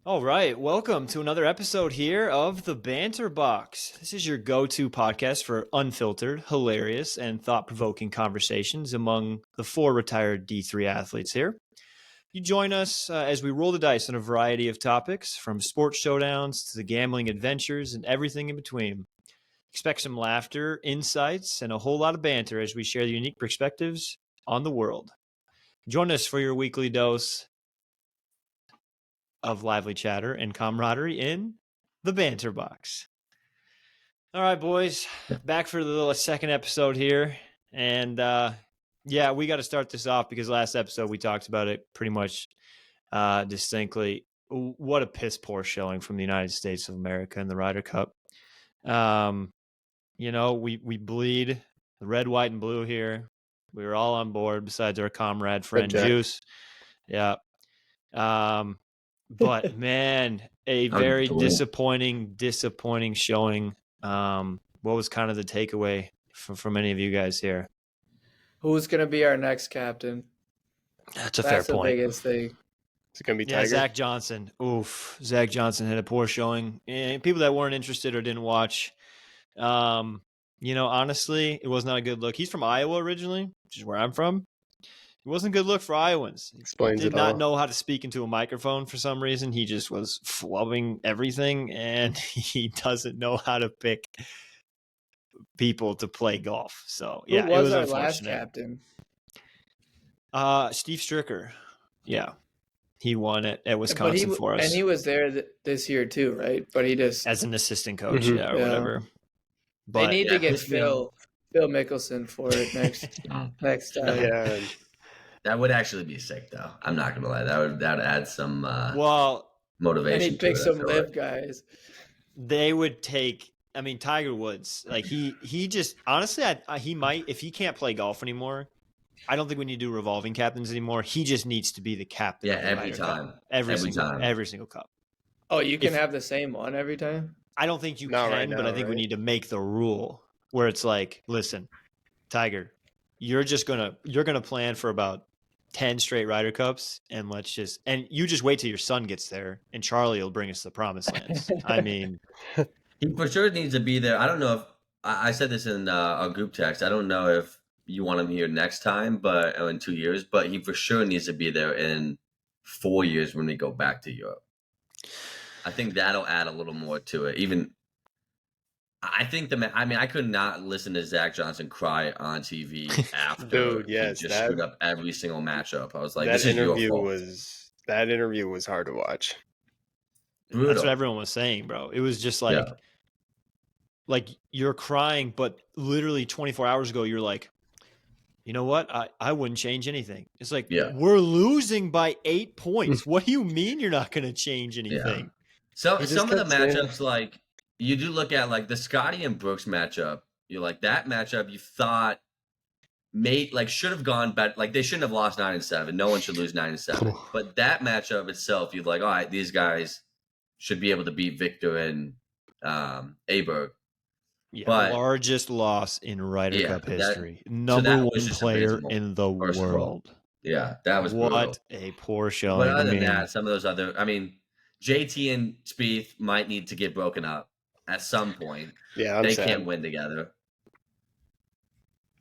All right, welcome to another episode here of the Banter Box. This is your go-to podcast for unfiltered, hilarious, and thought-provoking conversations among the four retired D3 athletes here. You join us as we roll the dice on a variety of topics, from sports showdowns to the gambling adventures and everything in between. Expect some laughter, insights, and a whole lot of banter as we share the unique perspectives on the world. Join us for your weekly dose of lively chatter and camaraderie in the Banter Box. All right, boys, back for the second episode here. And we got to start this off because last episode we talked about it pretty much distinctly. What a piss poor showing from the United States of America in the Ryder Cup. We bleed the red, white, and blue here. We were all on board besides our comrade friend Juice. Yeah. But man, a very disappointing showing. What was kind of the takeaway from any of you guys here? Who's going to be our next captain? That's a fair point. That's the biggest thing. Is it going to be Tiger? Zach Johnson. Oof. Zach Johnson had a poor showing. And people that weren't interested or didn't watch, honestly, it was not a good look. He's from Iowa originally, which is where I'm from. It wasn't a good look for Iowans. Explains he did it not all. know how to speak into a microphone for some reason. He just was flubbing everything, and he doesn't know how to pick people to play golf. So, yeah, Who was it was our last captain? Steve Stricker. Yeah. He won it at Wisconsin for us. And he was there this year too, right? But he just... As an assistant coach, or whatever. But, they need to get Phil Mickelson for it next time. Yeah. That would actually be sick, though. I'm not gonna lie. That would add some motivation. And he'd pick some live guys. They would take. I mean, Tiger Woods. Like he just honestly, he might if he can't play golf anymore. I don't think we need to do revolving captains anymore. He just needs to be the captain. Yeah, every time. Every single cup. Oh, you can have the same one every time? I don't think you can, right now, but I think we need to make the rule where it's like, listen, Tiger, you're gonna plan for about 10 straight Ryder Cups, and you just wait till your son gets there, and Charlie will bring us the promised lands. I mean, he for sure needs to be there. I don't know if I said this in a group text. I don't know if you want him here next time, but in 2 years. But he for sure needs to be there in 4 years when we go back to Europe. I think that'll add a little more to it. Even I think I could not listen to Zach Johnson cry on TV after he just screwed up every single matchup. I was like, "This is your fault." That interview was hard to watch. Brutal. That's what everyone was saying, bro. It was just like you're crying, but literally 24 hours ago, you're like, you know what? I wouldn't change anything. It's like, we're losing by 8 points. What do you mean you're not going to change anything? Yeah. So some of the matchups, like. You do look at like the Scotty and Brooks matchup. You're like that matchup. You thought should have gone better. Like they shouldn't have lost 9-7. No one should lose 9-7. But that matchup itself, you're like, all right, these guys should be able to beat Victor and Aberg. Yeah, but, largest loss in Ryder Cup history. Number one player in the world. Yeah, that was brutal. What a poor showing. But other than that, some of those other. I mean, JT and Spieth might need to get broken up. At some point, they can't win together.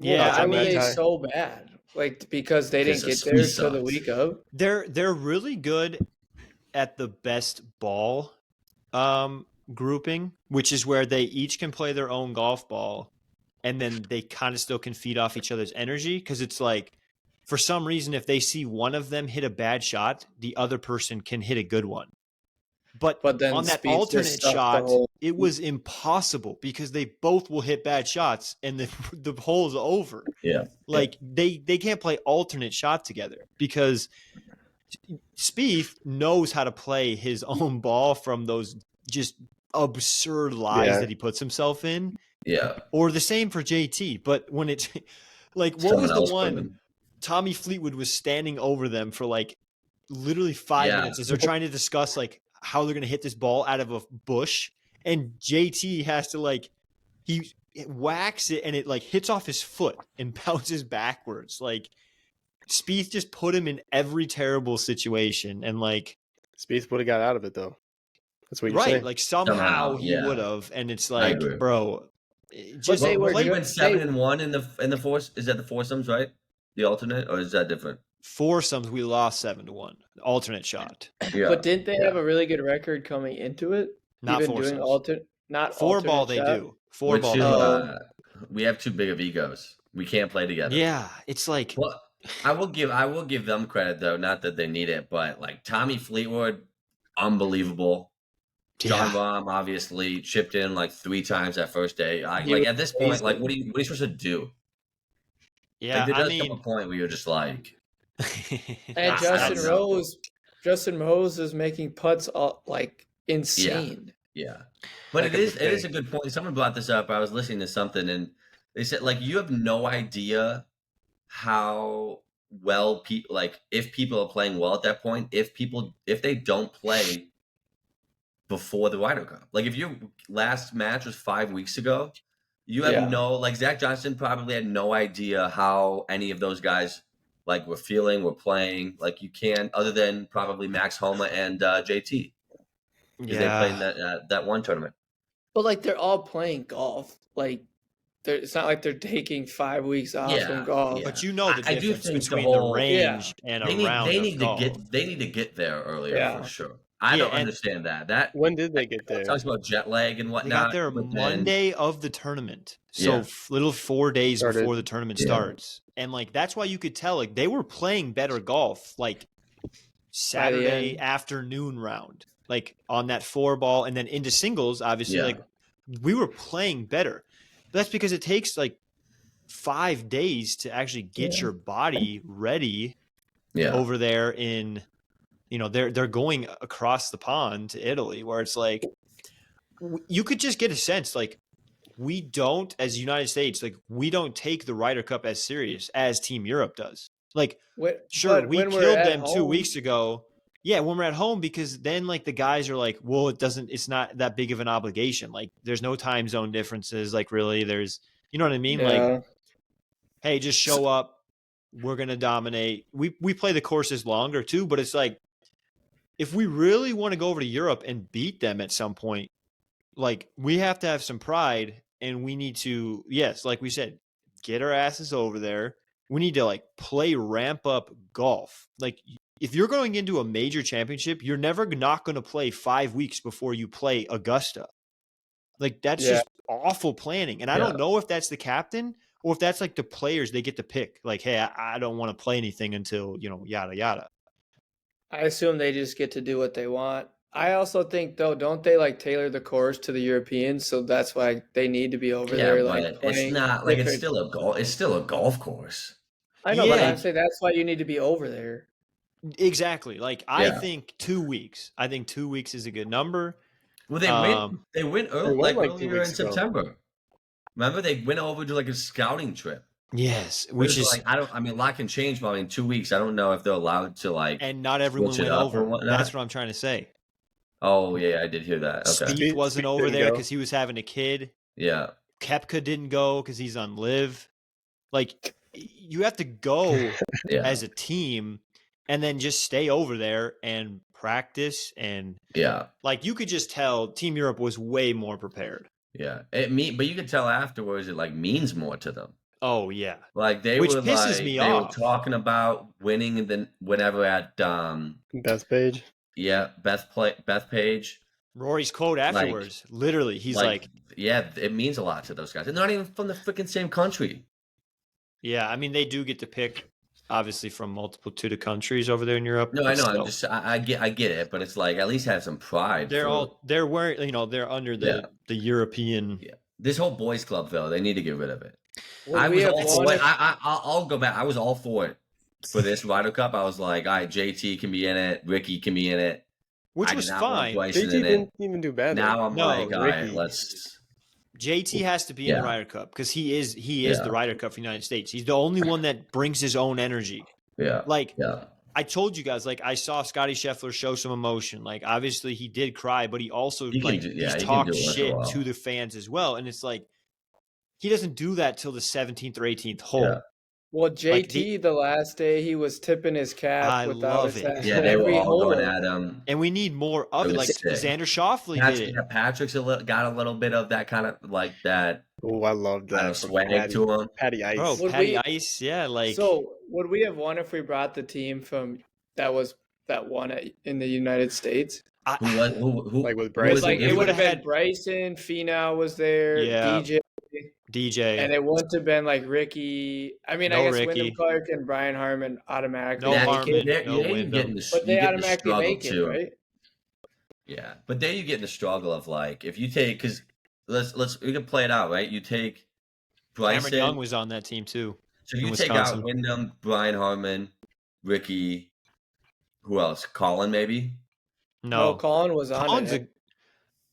Yeah, I mean, it's so bad, because they didn't get there until the week of. They're really good at the best ball grouping, which is where they each can play their own golf ball, and then they kind of still can feed off each other's energy. Because it's like, for some reason, if they see one of them hit a bad shot, the other person can hit a good one. But then on that alternate shot, it was impossible because they both will hit bad shots and the hole's over. Yeah. They can't play alternate shot together because Spieth knows how to play his own ball from those just absurd lies that he puts himself in. Yeah. Or the same for JT. But when it's what was the one? Tommy Fleetwood was standing over them for literally 5 minutes as they're trying to discuss how they're going to hit this ball out of a bush. And JT has to he whacks it and it hits off his foot and bounces backwards. Spieth just put him in every terrible situation. And Spieth would have got out of it though. That's what you're Right, saying. like somehow he yeah. would have, and it's I like, agree. bro, just they were play He went 7-1 in the fours. Is that the foursomes, right? The alternate, or is that different? foursomes. We lost 7-1. Alternate shot, Yeah. But didn't they have a really good record coming into it? not Even doing foursomes. not Four alternate ball, they shot? do. Four We're ball, too, they do. we have too big of egos. We can't play together. Yeah, it's like, Well, I will give them credit though. Not that they need it, but like Tommy Fleetwood, unbelievable. John yeah, Rahm obviously chipped in like 3 times that first day. Like was at this point, like amazing. what are you supposed to do? yeah. Like there I does come a mean, point where you're just like, And I Justin don't know. Justin Rose is making putts like insane. Yeah. But Like it a is buffet. a good point. Someone brought this up. I was listening to something and they said like you have no idea how well people like if people are playing well at that point, if they don't play before the Ryder Cup. Like if your last match was 5 weeks ago, you have no like Zach Johnson probably had no idea how any of those guys like were feeling, were playing. Like you can other than probably Max Homa and JT. Because they played in that one tournament. But like they're all playing golf. Like it's not like they're taking 5 weeks off from golf. Yeah. but you know the I do difference think the between whole- the range and They a need round they of need golf. to get there earlier for sure. I Yeah, don't and- understand that. When did they get there? Talks about jet lag and They whatnot. got there but then- Monday of the tournament, so Yeah. little 4 days Started. before the tournament Yeah. starts, and like that's why you could tell like they were playing better golf like Saturday end. afternoon round, like on that 4 ball, and then into singles. Obviously, Yeah. like we were playing better. But that's because it takes like 5 days to actually get your body ready over there in. They're going across the pond to Italy, where it's like you could just get a sense like we don't, as United States, like we don't take the Ryder Cup as serious as Team Europe does. Like, sure, But we when we're killed at them 2 home- weeks ago. Yeah, when we're at home, because then like the guys are like, well, it's not that big of an obligation. Like, there's no time zone differences. Like, really, you know what I mean? Like, hey, just show up. We're gonna dominate. We play the courses longer too, but it's like if we really want to go over to Europe and beat them at some point, like we have to have some pride, and we need to, yes, like we said, get our asses over there. We need to like play ramp up golf. Like if you're going into a major championship, you're never not going to play 5 weeks before you play Augusta. Like that's just awful planning. And I don't know if that's the captain or if that's like the players, they get to pick like, hey, I don't want to play anything until, yada, yada. I assume they just get to do what they want. I also think though, don't they like tailor the course to the Europeans? So that's why they need to be over there. Like it's not like it's still a golf course. I know, but I'm saying that's why you need to be over there. Exactly. Like I think 2 weeks. I think 2 weeks is a good number. Well, they went earlier in September. Remember, they went over to like a scouting trip. Yes, which is like a lot can change probably in 2 weeks. I don't know if they're allowed to like. And not everyone went over. That's what I'm trying to say. Oh yeah, I did hear that. Okay. Spieth wasn't over there because he was having a kid. Yeah. Koepka didn't go because he's on live. Like you have to go as a team and then just stay over there and practice and like you could just tell Team Europe was way more prepared. Yeah, but you could tell afterwards it like means more to them. Oh yeah, like they which were pisses like me they off. were talking about winning and then whenever at Beth Page. Yeah, Beth Page. Rory's quote afterwards, like, literally, he's like, yeah, it means a lot to those guys. They're not even from the freaking same country. Yeah, I mean they do get to pick. Obviously, from multitude of countries over there in Europe. No, I know. I get it, but it's like at least have some pride. They're wearing, they're under the European. Yeah, this whole boys club though, they need to get rid of it. Well, I was all for it. I'll go back. I was all for it for this Ryder Cup. I was like, all right, JT can be in it, Ricky can be in it, which was fine. JT didn't even do bad. Now I'm like, all right, let's. JT has to be in the Ryder Cup because he is the Ryder Cup for the United States. He's the only one that brings his own energy. I told you guys, like I saw Scotty Scheffler show some emotion. Like obviously he did cry, but he also he's talked shit to the fans as well. And it's like he doesn't do that till the 17th or 18th hole. Well, Like, JT, the last day he was tipping his cap I without love his it. hat Yeah, they were every all going hole. at him. And we need more of It it. was Like sick. Xander Schauffele did it. Patrick's got a little bit of that kind of like that. Oh, I love I don't know, that. from swag to him. Patty Ice. Bro, Would Patty we- Ice, yeah, like So would we have won if we brought the team from that won in the United States? Who Like with who Bryson. was Like it? it would have been had- Bryson, Finau was there, Yeah. DJ, and DJ. it wouldn't have been like Ricky. I mean, I No guess Ricky. Wyndham Clark and Brian Harmon automatically No make Harmon. it, No Wyndham. but they you get the automatically struggle make it, too. right? Yeah, but then you get in the struggle of like if you take because we can play it out, right? You take Bryson. Cameron Young was on that team too. So in you take Wisconsin. out Wyndham, Brian Harmon, Ricky. Who else? Colin, maybe. No, No, Colin was on Colin's it,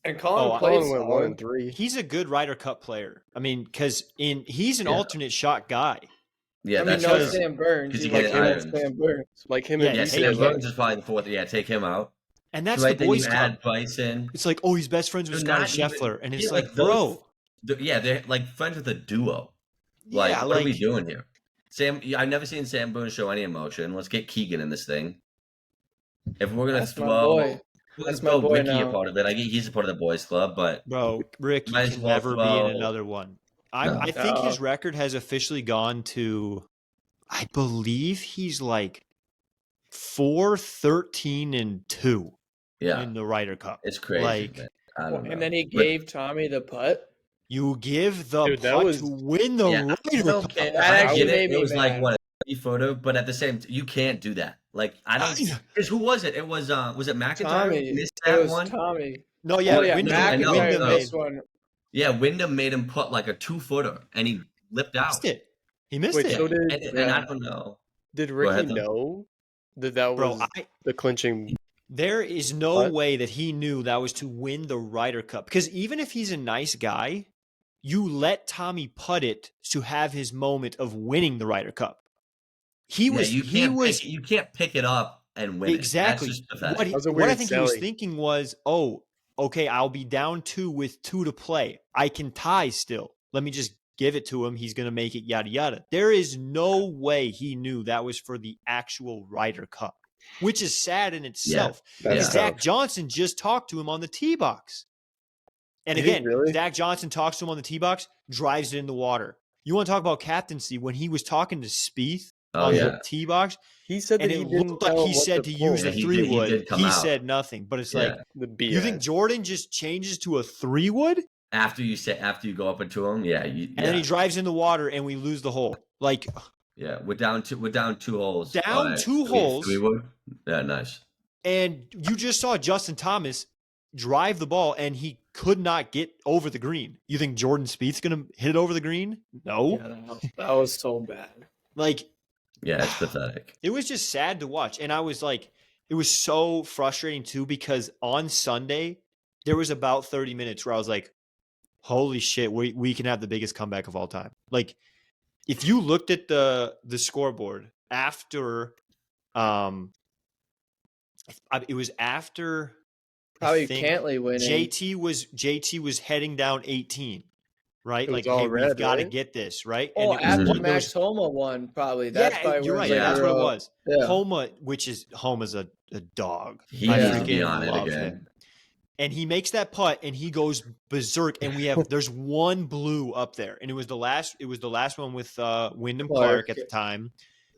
and Oh, Colin I- played Colin went 1 solid. and 3. he's a good Ryder Cup player. I mean, because he's an Yeah. alternate shot guy. Yeah, I mean, that's no true. Sam Burns. 'Cause You you like get him irons. Sam Burns. Like him Yeah, and Yeah, take Sam him. Burns is probably the fourth. Yeah, take him out. And that's So, the then boys' you club. add Bryson. It's like, oh, he's best friends with They're Scotty not even- Scheffler. And it's yeah, like, like those- bro. Yeah, they're like friends with a duo. Like, yeah, what like, are we doing here? I've never seen Sam Burns show any emotion. Let's get Keegan in this thing. If we're gonna That's my throw, boy. we're That's gonna my throw boy Ricky a now. part of it. I get he's a part of the boys club, but bro, Ricky Might as can well never be throw- in another one. No. I think his No. record has officially gone to, I believe he's like 4-13-2 yeah, in the Ryder Cup. it's crazy. Like, man. I don't know. And then he But- gave Tommy the putt. you give the Dude, that putt was- to win the Yeah, I Ryder don't Cup. care. That I actually get made it. me It was like mad. what a photo, but at the same time, you can't do that. Like I don't. Because who was it? It was it McIntyre? Tommy. who missed It that was one. Tommy. No, yeah, Oh yeah, Wyndham, I know, McIntyre Wyndham missed made- one. Yeah, Wyndham made him put like a 2-footer, and he lipped out. missed it. He missed Wait, it. so did And I don't know. did ahead, Ricky though. know that Bro, was the clinching? there is no What? way that he knew that was to win the Ryder Cup. Because even if he's a nice guy, you let Tommy putt it to have his moment of winning the Ryder Cup. You can't pick it up and win. exactly It. That's just pathetic. what, That was a what I weird think he was selling. thinking was, oh, okay, I'll be down 2 with 2 to play. I can tie still. Let me just give it to him. He's going to make it, yada, yada. There is no way he knew that was for the actual Ryder Cup, which is sad in itself. That's Because tough. Zach Johnson just talked to him on the tee box. And Did he again, really? Zach Johnson talks to him on the tee box, drives it in the water. You want to talk about captaincy? When he was talking to Spieth Oh on yeah. the tee box, He said and that he it didn't looked like tell he him what said to pull. use the Yeah, he did- he 3-wood. did come He out. said nothing. But it's Yeah. like, The BS. you think Jordan just changes to a 3-wood? After you go up into him, yeah, And then he drives in the water and we lose the hole. Like, yeah. We're down 2 holes. Down 2 holes. 3-wood. Yeah, nice. and you just saw Justin Thomas drive the ball and he could not get over the green. You think Jordan Spieth's going to hit it over the green? No. Yeah, that was so bad. Like, Yeah, it's pathetic. it was just sad to watch. And I was like, it was so frustrating too, because on Sunday, there was about 30 minutes where I was like, holy shit, we can have the biggest comeback of all time. Like, if you looked at the scoreboard after, it was after I Probably think Cantley winning. JT was heading down 18, right? It was Like, all hey, red, we've got to right? get this, right? Oh, it was after one of Max those- Homa won, probably. That's yeah, probably you're where right. it's Yeah. That's what it was. Yeah. Homa's a dog. He I needs to freaking be on it love again. him. And he makes that putt and he goes berserk. And there's one blue up there, and it was the last one with Wyndham Clark at the time.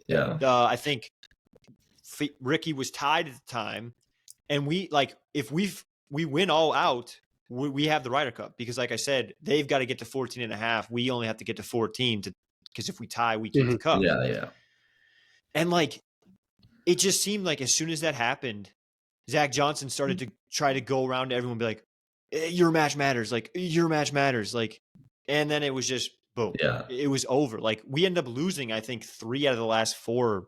Yeah. I think Ricky was tied at the time, and if we win all out, we have the Ryder Cup, because like I said, they've got to get to 14 and a half. We only have to get to 14 because if we tie, we keep the cup. Yeah, yeah. And like, it just seemed like as soon as that happened, Zach Johnson started to try to go around to everyone and be like, your match matters. Like, your match matters. Like, and then it was just boom. Yeah. It was over. Like, we ended up losing, I think, 3 out of the last 4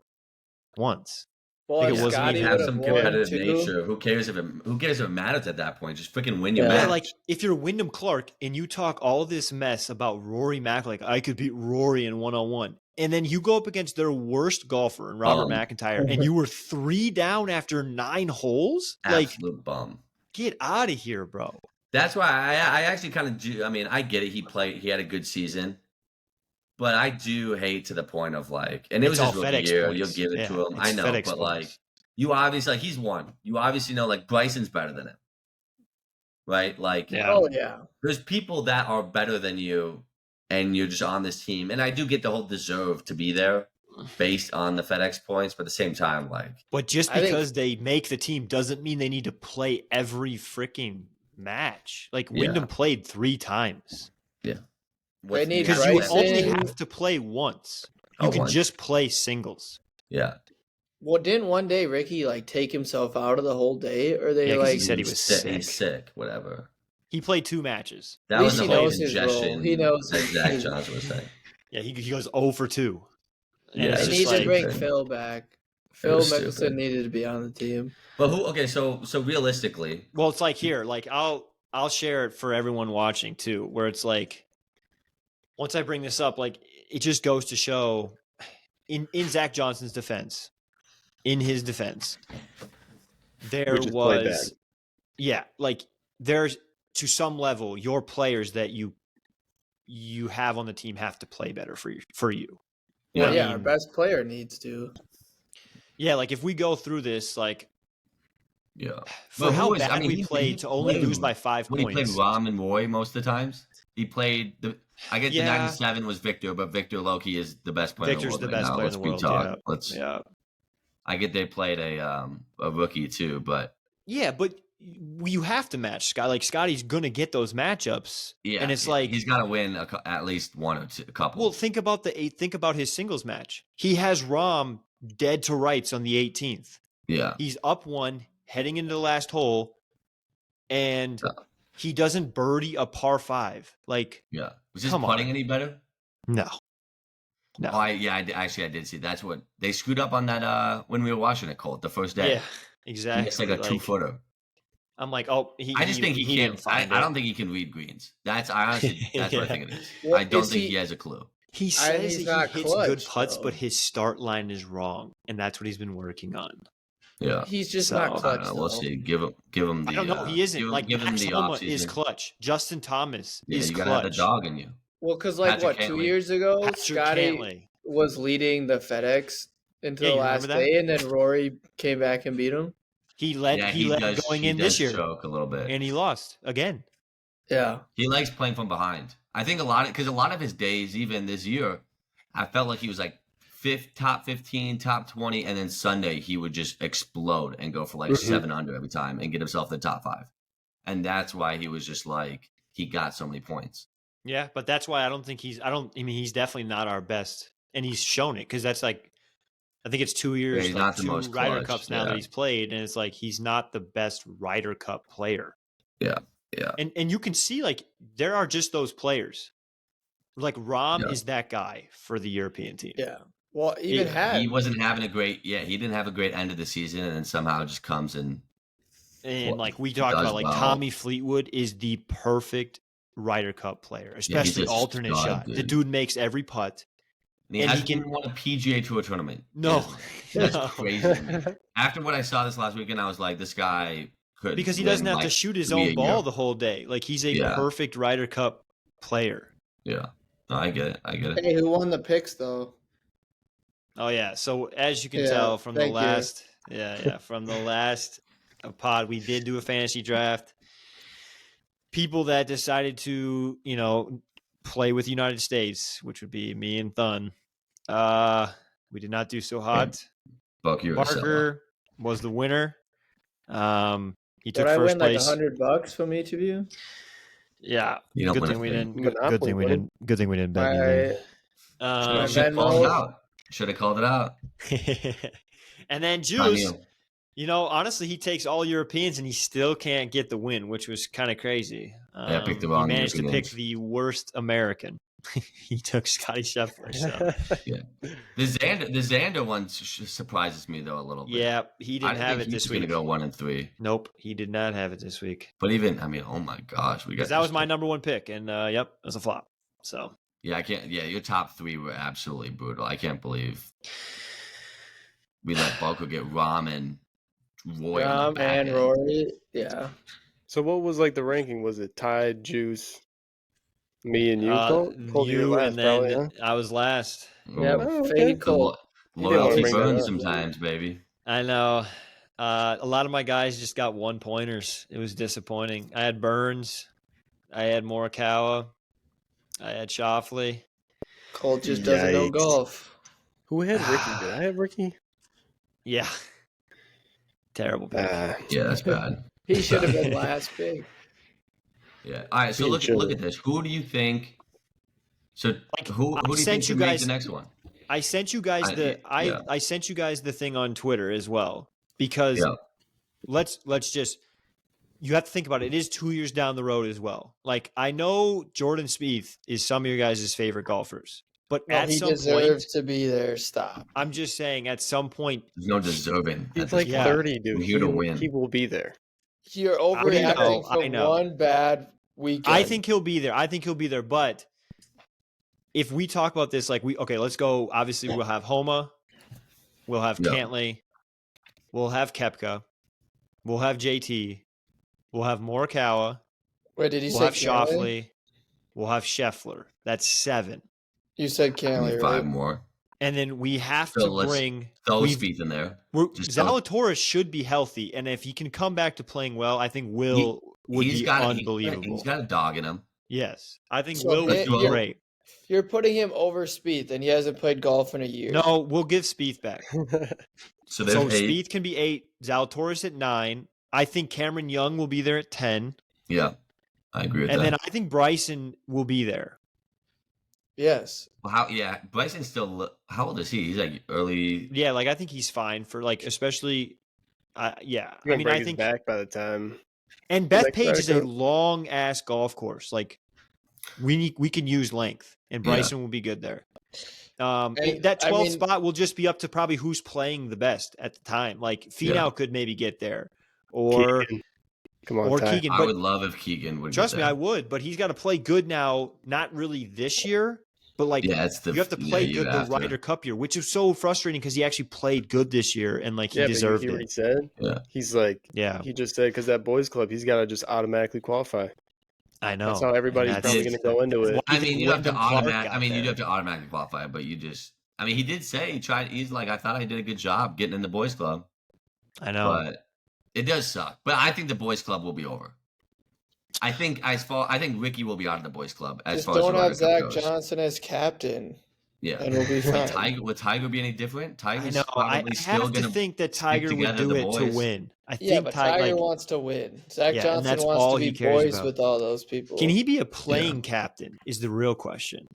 once. Well, Like, if it wasn't Scotty even- Have would some won competitive too, nature. Who cares if it matters at that point? Just freaking win your Yeah. Yeah, match. like, if you're Wyndham Clark and you talk all this mess about Rory Mac, like, I could beat Rory in one-on-one, and then you go up against their worst golfer in Robert McIntyre, and you were 3 down after 9 holes? Like, Absolute bum. get out of here, bro. That's why I actually kind of. I mean, I get it. He had a good season, But I do hate to the point of like, and it was It's his all rookie FedEx year. points. You'll give it Yeah, to him. it's I know, FedEx but points. like, you obviously like he's won. You obviously know like Bryson's better than him, right? Like, Yeah. Oh yeah. there's people that are better than you, and you're just on this team. And I do get the whole deserve to be there based on the FedEx points, but at the same time, like, But just I think- because they make the team doesn't mean they need to play every freaking match. Like Yeah. Wyndham played 3 times. what's need the Because you Bryson- only have to play once. You Oh, can once. just play singles. Yeah, Well, didn't one day Ricky like take himself out of the whole day, or they Yeah, 'cause he like? said he was sick. He's sick. Whatever. He played 2 matches. That At was least the he whole knows his role. suggestion. He knows that his- Zach Johnson was saying. Yeah, he goes 0 for 2. And Yeah, it's They just need like, to bring stupid. Phil back. Phil was Mickelson stupid. needed to be on the team. But who? Okay, so realistically, well, it's like here, like I'll share it for everyone watching too, where it's like once I bring this up, like it just goes to show in Zach Johnson's defense, in his defense, there We just played was like there's to some level your players that you have on the team have to play better for you. Well, I yeah, our mean- best player needs to. Yeah, like if we go through this, like yeah. for But how who is- bad I mean, we he played to only played- lose by 5 When he points. played Rom and Roy most of the times, he played the. I get Yeah. the 97 was Victor, but Victor Loki is the best player Victor's in the the world. best right now. player in Let's the be world. talk. Yeah. Let's. Yeah. I get they played a rookie too, but Yeah, but you have to match Scott. Like Scotty's gonna get those matchups, yeah, and it's yeah, like, he's got to win at least one or a couple. well, think about his singles match. He has Rom dead to rights on the 18th. yeah, He's up 1, heading into the last hole, and Yeah. he doesn't birdie a par 5. Like, yeah. Was his Come putting on. any better? no, no. Oh, I did see. That's what they screwed up on that when we were watching it, Colt, the first day. Yeah, He exactly. missed like a 2-footer. I'm like, oh, I just think he didn't can't. find I it. don't think he can read greens. That's what I think it is. Well, I don't is think he- he has a clue. He I- says he's that not he hits good clutch, putts, though. but his start line is wrong, and that's what he's been working on. Yeah, He's just So, not I I clutch. don't know. We'll though. see. Give him the. I don't know. He isn't. Give him, Like give him Max the Homa offseason. is clutch. Justin Thomas Yeah, is you gotta have the clutch. dog in you. Well, because like Patrick what, 2 Cantlay. years ago, Patrick Scotty Cantlay. was leading the FedEx into Yeah, the you last remember that? day, and then Rory came back and beat him. He led. Yeah, he led does, going he in this does year, choke a little bit. and he lost again. Yeah, He likes playing from behind. I think a lot of his days, even this year, I felt like he was like top 15, top 20, and then Sunday he would just explode and go for like 7 under every time and get himself the top 5. And that's why he was just like he got so many points. Yeah, but that's why I don't think he's. I mean, he's definitely not our best, and he's shown it because that's like, I think it's 2 years, he's like not the 2 most Ryder clutch, Cups now yeah. that he's played, and it's like he's not the best Ryder Cup player. Yeah. And you can see like there are just those players. Like Rom Yeah. is that guy for the European team. yeah. Well, even Yeah, had He wasn't having a great he didn't have a great end of the season, and then somehow just comes and And like we talked does about, like well. Tommy Fleetwood is the perfect Ryder Cup player, especially a alternate stud, shot. The dude. dude makes every putt. he And he hasn't can- even won a PGA Tour tournament. No, That's No. crazy. to me. After what I saw this last weekend, I was like, this guy could because he win, doesn't have to like, shoot his 3 a own ball year. the whole day. Like he's a Yeah. perfect Ryder Cup player. Yeah, no, I get it. hey, who won the picks though? Oh yeah. So as you can Yeah, tell from the thank you. last, from the last pod, we did do a fantasy draft. People that decided to, play with the United States, which would be me and Thun. We did not do so hot. Buck, you're a sellout. Parker was the winner. He took Did I first win like place. $100 from each of you? Yeah. You don't Good win a thing we thing. didn't. Good thing we Monopoly didn't. Good thing we didn't bet I, anything. My Should have called it Venmo. out. Should have called it out. And then On Juice, you. honestly, he takes all Europeans and he still can't get the win, which was kind of crazy. I picked the He wrong managed to pick Europeans. the worst American. He took Scotty Scheffler. So. The Xander one surprises me though a little bit. Yeah, he I didn't have think it he's this gonna week. go 1 and 3. Nope, he did not have it this week. But even oh my gosh, we got Because that was my number one pick, and it was a flop. So Yeah, I can't. Yeah, your top 3 were absolutely brutal. I can't believe we let Bulker get Rom and Roy on the Rom back and end. Rory. Yeah. So what was like the ranking? Was it tied, Juice, Me and you, Cole? Cole, you were You last, and then probably, huh? I was last. Yep, Oh, okay. faded The Colt. You didn't wanna loyalty bring that burns up. sometimes, baby. I know. A lot of my guys just got 1-pointers. It was disappointing. I had Burns. I had Morikawa. I had Shoffley. Colt just doesn't know Yikes. golf. Who had Ricky? Did I have Ricky? Yeah. Terrible pick. Yeah, that's bad. He should have been last pick. Yeah. All right. So Me and look Joe. at this. Who do you think? So Like, who I do you sent think you should make guys- the next one? I sent you guys yeah. I sent you guys the thing on Twitter as well because Yeah. let's just you have to think about it. It is 2 years down the road as well. Like I know Jordan Spieth is some of your guys' favorite golfers, but No, at he some point, deserves to be there. Stop. I'm just saying at some point, There's no deserving. He's at this like Yeah. 30, dude. We're here to win. He will be there. You're I overreacting know, from I know. one bad weekend. I think he'll be there. But if we talk about this, like let's go. Obviously, we'll have Homa, we'll have Yeah. Cantley, we'll have Koepka, we'll have JT, we'll have Morikawa, Wait, did you we'll say have Cantley? Shoffley, we'll have Scheffler. That's 7, You said I Cantley, need right? 5 more. and then we have So to let's bring. Throw we've- Spieth in there. we're, Just throw- Zalatoris should be healthy, and if he can come back to playing well, I think Will would be unbelievable. He's got a dog in him. Yes, I think So Will would it- be you're- great. You're putting him over Spieth, and he hasn't played golf in a year. No, we'll give Spieth back. So there's So 8. Spieth can be 8, Zalatoris at 9. I think Cameron Young will be there at 10. Yeah, I agree with And that. then I think Bryson will be there. Yes. Well, Bryson's still. How old is he? He's like early. Yeah, like I think he's fine for like especially yeah. He's gonna I mean break I his think back by the time. and Bethpage Like, is a long ass golf course. Like we can use length and Bryson will be good there. And, That 12th I mean- spot will just be up to probably who's playing the best at the time. Like Finau could maybe get there or Keegan. Come on, or Ty. Keegan. I But would love if Keegan would. trust get me, there. I would, but he's got to play good now. Not really this year, but like Yeah, it's the. you have to play good the Ryder Cup year, which is so frustrating because he actually played good this year and like he Yeah, deserved but you hear what he it. said? Yeah. He's like, Yeah, he just said, because that boys club, he's got to just automatically qualify. I know. That's how everybody's And probably that's- going to go into it. I mean, you have to Wyndham Clark automatic. got I mean, you there. have to automatically qualify, but you just. I mean, he did say he tried. He's like, I thought I did a good job getting in the boys club, I know. but it does suck. But I think the boys club will be over. I think Ricky will be out of the boys club as Just far as don't the have Ryder Zach Cup goes. Johnson as captain, Yeah. and we'll be fine. Would Tiger be any different? I Tiger's know. I probably still have to going think that Tiger would together do the it to boys. win. I Yeah, think but Tiger like, wants to win. Zach Yeah, and Johnson that's wants all to he be cares boys about. with all those people. can he be a playing captain? Is the real question.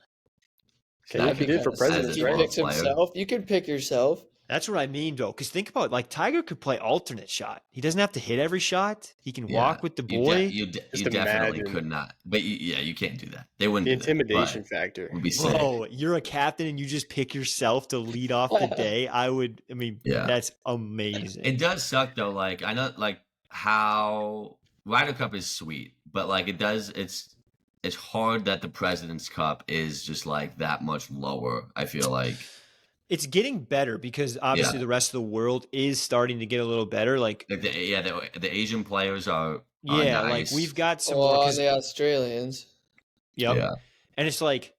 Okay, you can do it for Because presidents, he right? picks Player. himself. You can pick yourself. That's what I mean, though. Because think about it, like Tiger could play alternate shot. He doesn't have to hit every shot. He can walk with the boy. You Just definitely imagine. could not. But you can't do that. They wouldn't. The do that, intimidation but factor. would be sick. Bro, you're a captain and you just pick yourself to lead off the day. I mean, Yeah. that's amazing. It does suck though. Like I know, like how Ryder Cup is sweet, but like it does. It's hard that the President's Cup is just like that much lower. I feel like. It's getting better because obviously the rest of the world is starting to get a little better. Like, The Asian players are yeah, nice. like we've got some Well, more. on the Australians. Yep. Yeah. And it's like,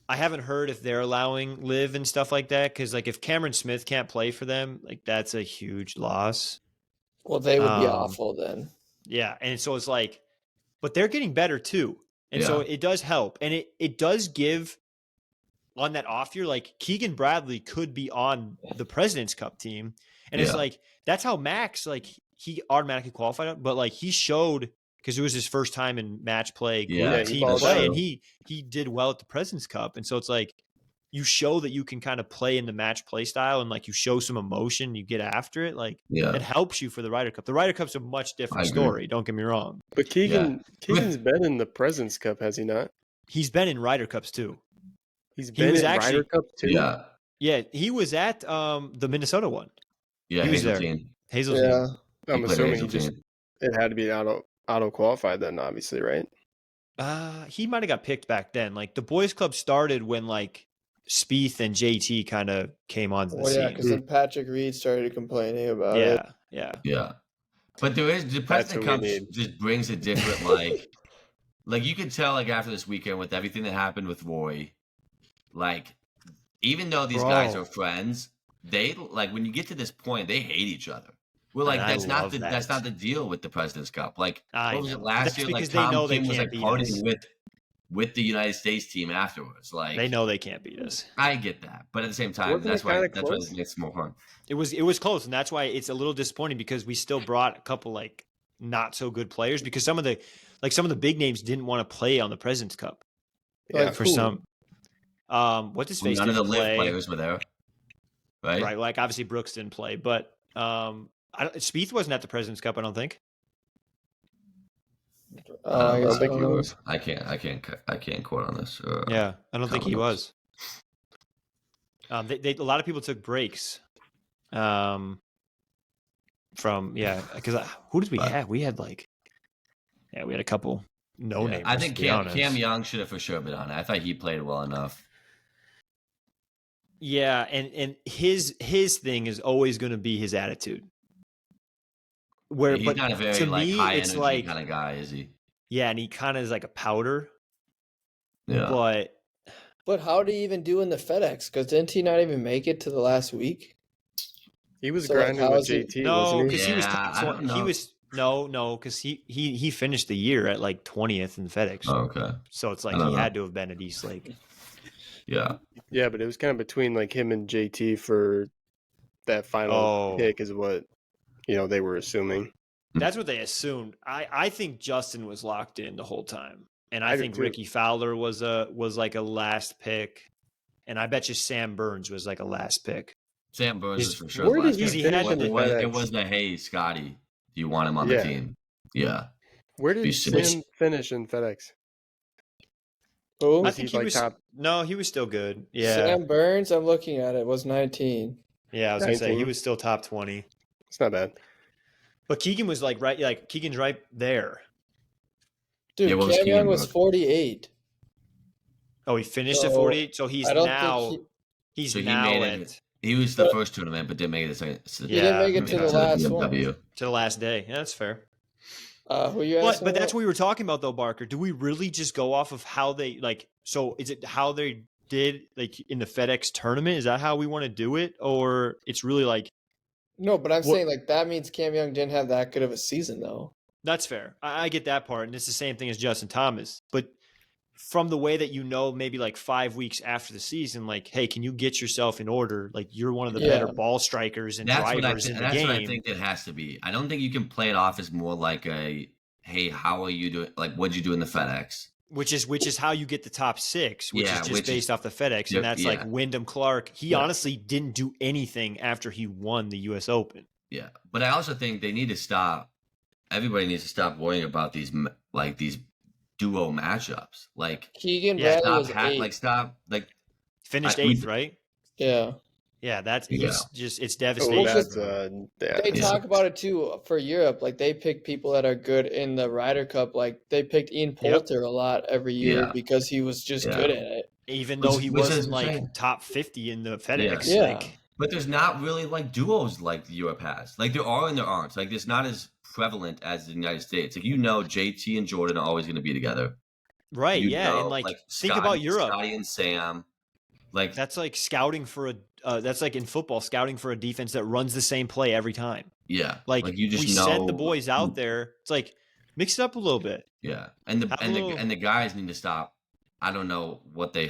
I haven't heard if they're allowing live and stuff like that. Cause like if Cameron Smith can't play for them, like that's a huge loss. Well, they would be Um, awful then. Yeah. And so it's like, but they're getting better too. And so it does help. And it does give on that off year, like Keegan Bradley could be on the President's Cup team. And it's Yeah. like, that's how Max, like he automatically qualified, but like he showed, because it was his first time in match play, Yeah, he team followed play, through. and he did well at the President's Cup. And so it's like, you show that you can kind of play in the match play style and like you show some emotion, you get after it. Like Yeah. it helps you for the Ryder Cup. The Ryder Cup's a much different I agree. story. Don't get me wrong. But Keegan's been in the President's Cup, has he not? He's been in Ryder Cups too. He's been was in actually- Ryder Cup too. Yeah. Yeah, he was at the Minnesota one. Yeah. He was there. Hazeltine. Hazeltine. Yeah. I'm He played assuming Hazeltine. it had to be auto qualified then, obviously, right? He might have got picked back then. Like the boys club started when like Spieth and JT kind of came onto the Well, yeah, scene. because then Patrick Reed started complaining about it. Yeah. Yeah. But the That's President what Cup we need. just brings a different like Like you could tell, like after this weekend with everything that happened with Roy, like even though these guys Bro. are friends, they like when you get to this point, they hate each other. We're And like, I that's not love that's that. not the deal with the President's Cup. Like, I what was it know. But last that's year? Like because they Tom know they Kim was can't like beat us. partying with the United States team afterwards. They Like, know they can't beat us. I get that, but at the same time, Wasn't it kind of that's why close? this makes it more fun. It was close, and that's why it's a little disappointing because we still brought a couple like not so good players because some of the big names didn't want to play on the President's Cup Like for who? some. What's his face None of the didn't live play, players were there, right? right? Like obviously Brooks didn't play, but Spieth wasn't at the President's Cup, I don't think. I guess don't think I he don't know. was. I can't quote on this. Yeah, I don't think he Comments. was. A lot of people took breaks. From because who did we have? We had we had a couple names. I think to be honest. Cam Young should have for sure been on it. I thought he played well enough. Yeah, and his thing is always going to be his attitude. Where, He's but not a very to like me, high it's energy like kind of guy, is he? yeah, and he kind of is like a powder. Yeah. But But how did he even do in the FedEx? Because didn't he not even make it to the last week? He was So, like, grinding how with is he- JT, no, wasn't he? because he was Yeah, I don't he know. was no, because he finished the year at like 20th in FedEx. Oh, okay. So it's I like don't he know. had to have been at East Lake. Yeah. Yeah, but it was kind of between like him and JT for that final Oh. pick is what they were assuming. That's what they assumed. I think Justin was locked in the whole time, and I I do think too. Ricky Fowler was like a last pick, and I bet you Sam Burns was like a last pick. Sam Burns is for sure. Where last did he pick. finish in the It FedEx? was the hey Scotty, do you want him on Yeah. the team? Yeah. Where Be did sick. Sam finish in FedEx? Who? I Was think he, like, top No, he was still good. Yeah, Sam Burns, I'm looking at it, was 19. yeah. I was gonna say he 19? was still top 20, It's not bad. but Keegan was Keegan's right there. Dude, Yeah, what was Cam Young Keegan was Brooks? 48. Oh, he finished at So, 48. So he's I don't now think he's So he now made at it. He was the But- first tournament, but didn't make it the second. he didn't make it to yeah, the last BMW. one. to the last day. Yeah, that's fair. Who you But asking that's about? what we were talking about though, Barker. Do we really just go off of how they so is it how they did like in the FedEx tournament? Is that how we want to do it? Or it's really like No, but I'm What- saying like that means Cam Young didn't have that good of a season though. that's fair. I get that part, and it's the same thing as Justin Thomas. But from the way that maybe like 5 weeks after the season, like, hey, can you get yourself in order? Like you're one of the better Yeah. ball strikers and That's drivers in the that's game. what I think it has to be. I don't think you can play it off as more like a hey, how are you doing? Like, what'd you do in the FedEx? Which is how you get the top 6, which Yeah, is just based off the FedEx, Yep, and that's like yeah. Wyndham Clark. He Yeah. honestly didn't do anything after he won the U.S. Open. Yeah, but I also think they need to stop. Everybody needs to stop worrying about these duo matchups. Like, Keegan Yeah, Bradley was stop, 8. Finished we- 8th, right? Yeah. Yeah, Yeah. it's Oh, devastation. that's They yeah. talk about it too for Europe. Like they pick people that are good in the Ryder Cup. Like they picked Ian Poulter a lot every year Yeah. because he was just Yeah. good at it. Even though he which is wasn't like insane. top 50 in the FedEx. Yeah. Like, But there's not really like duos like Europe has. Like there are and there aren't. Like it's not as prevalent as the United States. Like JT and Jordan are always going to be together. right, You yeah. know, And like think Scotty- about Europe. Scotty and Sam. Like That's like scouting for that's like in football, scouting for a defense that runs the same play every time. yeah, Like, you just we know send the boys out there. It's like mix it up a little bit. Yeah, and Have a little- the guys need to stop. I don't know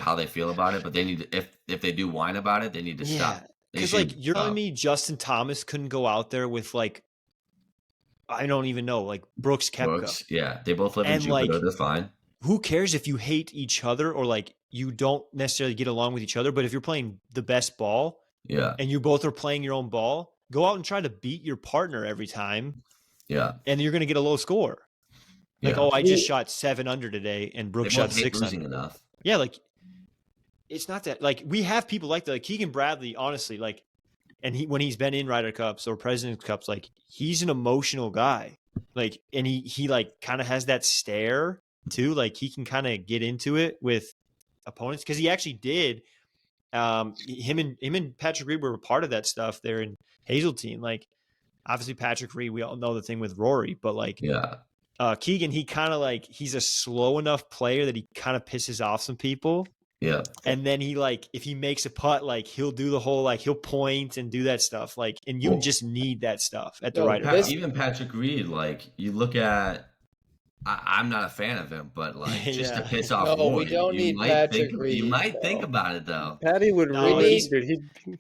how they feel about it, but they need to if they do whine about it, they need to stop. They Because should like you're telling stop. me Justin Thomas couldn't go out there with like I don't even know, like Brooks Koepka. Brooks, yeah, they both live in And, Jupiter. like, They're fine. Who cares if you hate each other or like you don't necessarily get along with each other, but if you're playing the best ball Yeah, and you both are playing your own ball, go out and try to beat your partner every time, yeah. and you're going to get a low score. Like, Yeah. oh, I just shot 7 under today, and They Brooks both shot hate 6 losing under. enough. Yeah, like it's not that. Like we have people like that. Like Keegan Bradley, honestly, like, and when he's been in Ryder Cups or President's Cups, like he's an emotional guy. Like, and he like kind of has that stare too. Like he can kind of get into it with opponents because he actually did. Him and Patrick Reed were a part of that stuff there in Hazeltine. Like, obviously Patrick Reed, we all know the thing with Rory, but like, Yeah, Keegan, he kind of like, he's a slow enough player that he kind of pisses off some people. Yeah. And then he like, if he makes a putt, like he'll do the whole, like he'll point and do that stuff. Like, and you just need that stuff at the Ryder Cup. Even Patrick Reed, like you look at, I'm not a fan of him, but like just to piss off No, Roy, we don't you need might Patrick think Reed, you might though. think about it though. Patty would No, ruin need- dude.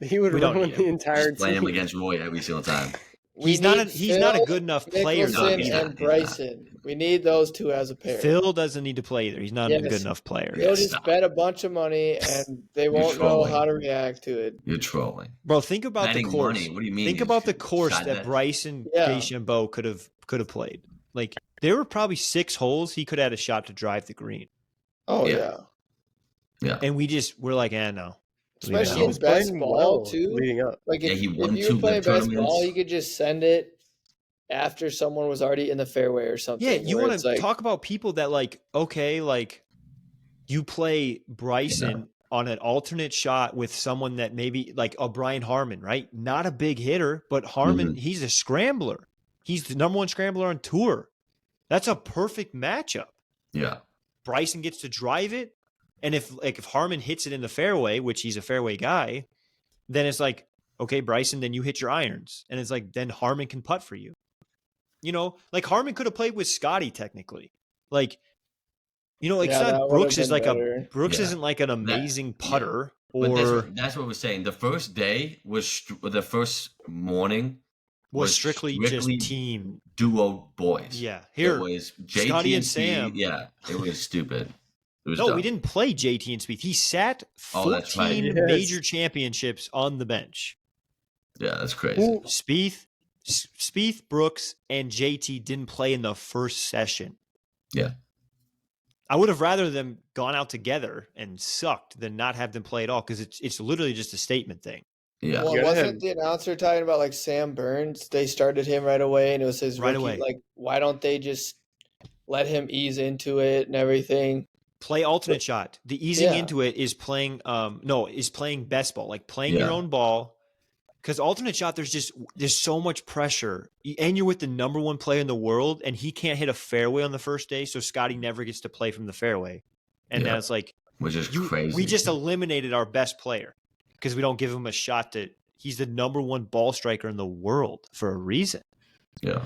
He would We don't ruin need the him. entire Just play him team. against Roy every single time. We He's not need he's not a Phil, good enough player. No, Mickelson he's and not. He's not. Bryson. We need those two as a pair. Phil doesn't need to play either. He's not a Yes. good enough player. They'll just Stop. bet a bunch of money and they won't know trolling. how to react to it. You're trolling. Bro, think about Betting the course. money? What do you mean? Think You about the should course side that bet? Bryson Yeah. DeChambeau could have played. Like there were probably 6 holes he could have had a shot to drive the green. Oh Yeah. yeah. And we're like, no. Especially He in was best playing ball well too. leading up. Like Yeah, if, he won if you 2 were playing good best ball, tournaments. you could just send it after someone was already in the fairway or something. Yeah, you where want it's to like, talk about people that like, okay, like you play Bryson on an alternate shot with someone that maybe like a Brian Harman, right? Not a big hitter, but Harman, he's a scrambler. He's the number 1 scrambler on tour. That's a perfect matchup. Yeah. Bryson gets to drive it. And if Harman hits it in the fairway, which he's a fairway guy, then it's like, okay, Bryson, then you hit your irons. And it's like, then Harman can putt for you. You know, like Harman could have played with Scotty technically. Like, you know, like Yeah, it's that not would Brooks have is been like better. Brooks Yeah. isn't like an amazing putter But or that's what we're saying. The first day was the first morning was strictly just team. duo boys. Yeah. Here, it was JT Scotty and Speed. Sam. Yeah, it was stupid. It was No, dumb. we didn't play JT and Spieth. He sat 14 Oh, that's right. Yes. major championships on the bench. Yeah, that's crazy. Who- Spieth, Brooks, and JT didn't play in the first session. Yeah. I would have rather them gone out together and sucked than not have them play at all because it's literally just a statement thing. Yeah. Well, You gotta wasn't have- the announcer talking about like Sam Burns? They started him right away, and it was his Right rookie. away. Like, why don't they just let him ease into it and everything? Play alternate shot. The easing Yeah. into it is playing is playing best ball, like playing your Yeah. own ball. Because alternate shot, there's so much pressure. And you're with the number 1 player in the world, and he can't hit a fairway on the first day, so Scotty never gets to play from the fairway. And Yeah. now it's like Which is crazy. we just eliminated our best player because we don't give him a shot to he's the number 1 ball striker in the world for a reason. Yeah.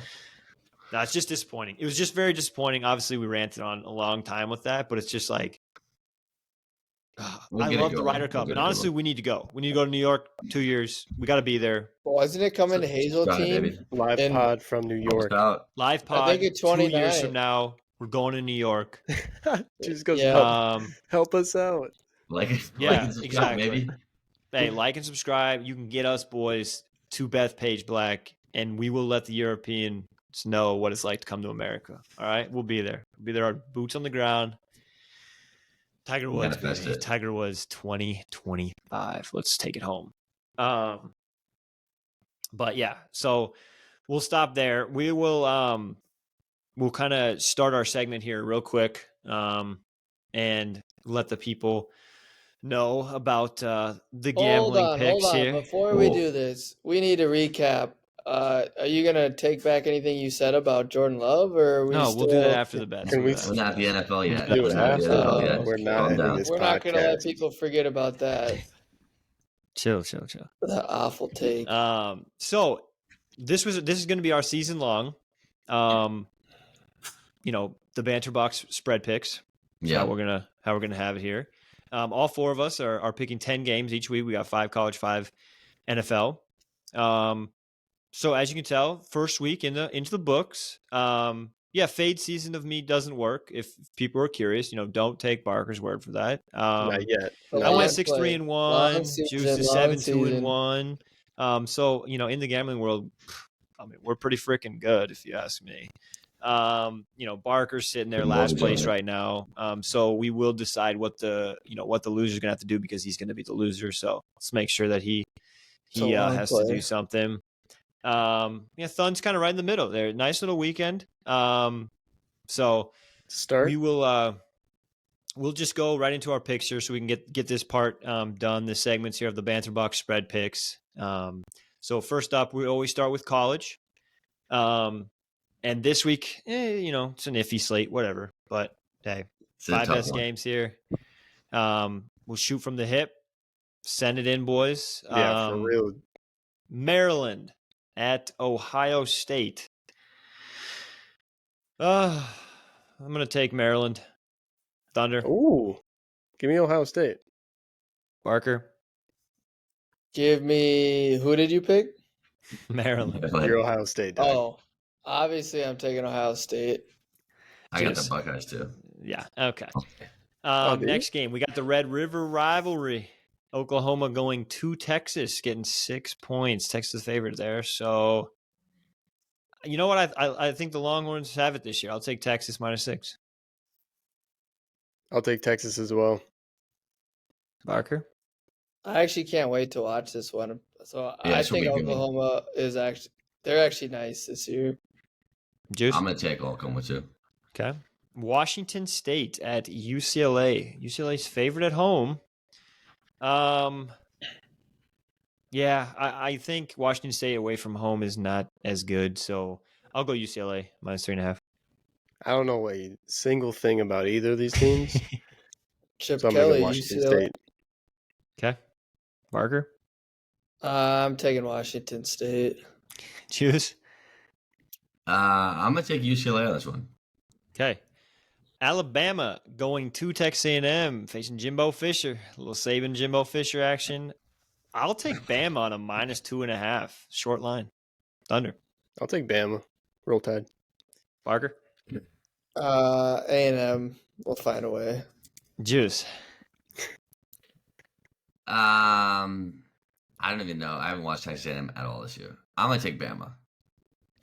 No, it's just disappointing. It was just very disappointing. Obviously, we ranted on a long time with that, but it's just like We'll I get it love the going. Ryder We'll Cup, get and it honestly, we need to go. We need to go to New York. 2 years. We got to be there. Well, isn't it coming to Got Hazeltine? it, baby. Live And- pod from New York. Out. Live I pod. think it's 2 years 29. from now, we're going to New York. Just goes Yeah. help us out. Like Yeah, and subscribe, exactly. Maybe. Hey, like and subscribe. You can get us boys to Bethpage Black, and we will let the Europeans know what it's like to come to America. All right, we'll be there. We'll be there. Our boots on the ground. Tiger Woods, Manifest baby. it. Tiger Woods 2025. Let's take it home. But yeah, so we'll stop there. We will we'll kind of start our segment here real quick and let the people know about the gambling picks hold on. here. Before we Whoa. do this, we need to recap. Are you gonna take back anything you said about Jordan Love, or are we No, still... we'll do that after the bets. Can we- We're not the NFL yet. Do it We're not the after. NFL yet. We're not Calm ending down. this We're not gonna let podcast. people forget about that. Chill. That awful take. So this is going to be our season long. The Banter Box spread picks. Yeah. How we're gonna have it here. All 4 of us are picking 10 games each week. We got 5 college, 5 NFL. So as you can tell, first week into the books. Fade season of me doesn't work. If people are curious, don't take Barker's word for that. Not yet. The I long went play. 6-3-1. Long Juice season, is long 7-2-1. So in the gambling world, I mean, we're pretty freaking good if you ask me. Barker's sitting there Good last morning, place Johnny. right now. So we will decide what the loser's gonna have to do because he's gonna be the loser. So let's make sure that he So long has play. to do something. Thun's kind of right in the middle there. Nice little weekend. So Start. we will we'll just go right into our picks here so we can get this part done, the segments here of the Banter Box spread picks. So first up, we always start with college. And this week, it's an iffy slate, whatever. But hey, It's a 5 tough best one. games here. We'll shoot from the hip. Send it in, boys. Yeah, for real. Maryland at Ohio State. I'm going to take Maryland. Thunder. Ooh, give me Ohio State. Barker. Give me, who did you pick? Maryland. You're Ohio State, dog. Oh, obviously I'm taking Ohio State. I got the Juice. Buckeyes too. Yeah. Okay. Oh, Next game, we got the Red River rivalry. Oklahoma going to Texas, getting 6 points. Texas favorite there. So, you know what? I think the Longhorns have it this year. I'll take Texas -6. I'll take Texas as well. Barker. I actually can't wait to watch this one. So Yeah, I this will think be a good one. Oklahoma is they're actually nice this year. Juice. I'm gonna take Oklahoma too. Okay. Washington State at UCLA. UCLA's favorite at home. Yeah, I think Washington State away from home is not as good, so I'll go UCLA -3.5. I don't know a single thing about either of these teams, Chip so I'm going to Kelly, Washington UCLA. State. Okay. Barker. I'm taking Washington State. Juice. I'm gonna take UCLA on this one. Okay. Alabama going to Texas A&M, facing Jimbo Fisher. A little Saban Jimbo Fisher action. I'll take Bama on a -2.5. Short line. Thunder. I'll take Bama. Roll Tide. Barker. A&M will find a way. Juice. I don't even know. I haven't watched Texas A&M at all this year. I'm gonna take Bama.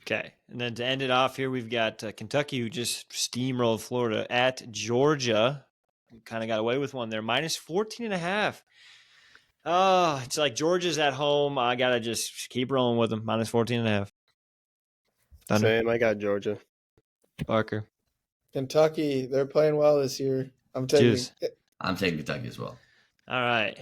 Okay. And then to end it off here, we've got Kentucky, who just steamrolled Florida at Georgia. Kind of got away with one there. -14.5. Oh, it's like Georgia's at home. I got to just keep rolling with them. -14.5. Thunder. Same. I got Georgia. Barker. Kentucky, they're playing well this year. I'm taking. Juice. I'm taking Kentucky as well. All right.